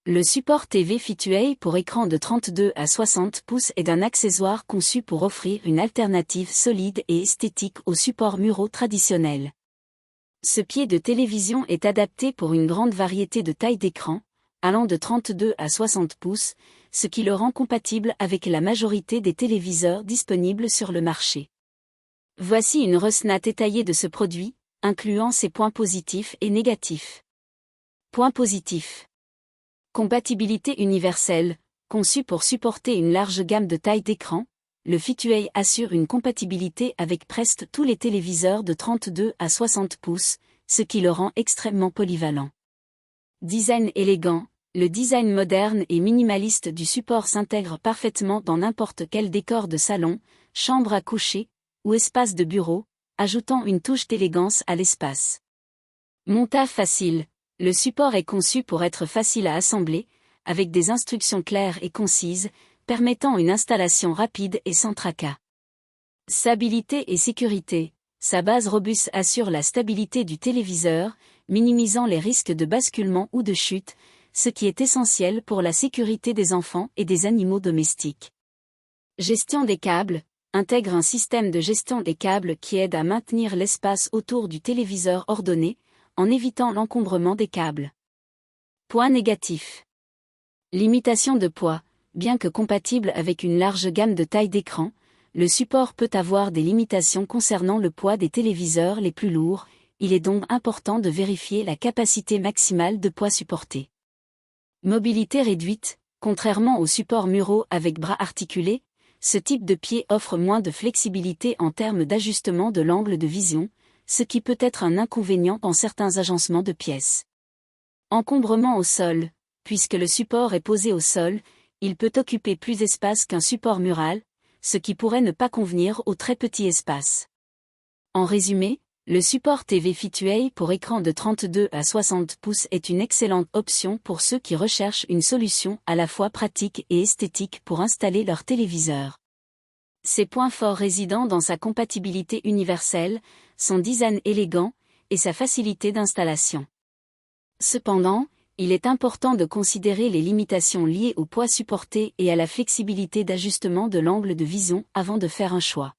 Le support TV FitUA pour écran de 32 à 60 pouces est un accessoire conçu pour offrir une alternative solide et esthétique aux supports muraux traditionnels. Ce pied de télévision est adapté pour une grande variété de tailles d'écran, allant de 32 à 60 pouces, ce qui le rend compatible avec la majorité des téléviseurs disponibles sur le marché. Voici une recette détaillée de ce produit, incluant ses points positifs et négatifs. Points positifs. Compatibilité universelle. Conçu pour supporter une large gamme de tailles d'écran, le FitUA assure une compatibilité avec presque tous les téléviseurs de 32 à 60 pouces, ce qui le rend extrêmement polyvalent. Design élégant. Le design moderne et minimaliste du support s'intègre parfaitement dans n'importe quel décor de salon, chambre à coucher ou espace de bureau, ajoutant une touche d'élégance à l'espace. Montage facile. Le support est conçu pour être facile à assembler, avec des instructions claires et concises, permettant une installation rapide et sans tracas. Stabilité et sécurité. Sa base robuste assure la stabilité du téléviseur, minimisant les risques de basculement ou de chute, ce qui est essentiel pour la sécurité des enfants et des animaux domestiques. Gestion des câbles. Intègre un système de gestion des câbles qui aide à maintenir l'espace autour du téléviseur ordonné, en évitant l'encombrement des câbles. Point négatif. Limitation de poids. Bien que compatible avec une large gamme de tailles d'écran, le support peut avoir des limitations concernant le poids des téléviseurs les plus lourds, il est donc important de vérifier la capacité maximale de poids supporté. Mobilité réduite. Contrairement aux supports muraux avec bras articulés, ce type de pied offre moins de flexibilité en termes d'ajustement de l'angle de vision, ce qui peut être un inconvénient dans certains agencements de pièces. Encombrement au sol. Puisque le support est posé au sol, il peut occuper plus d'espace qu'un support mural, ce qui pourrait ne pas convenir au très petit espace. En résumé, le support TV FitUA pour écran de 32 à 60 pouces est une excellente option pour ceux qui recherchent une solution à la fois pratique et esthétique pour installer leur téléviseur. Ses points forts résident dans sa compatibilité universelle, son design élégant, et sa facilité d'installation. Cependant, il est important de considérer les limitations liées au poids supporté et à la flexibilité d'ajustement de l'angle de vision avant de faire un choix.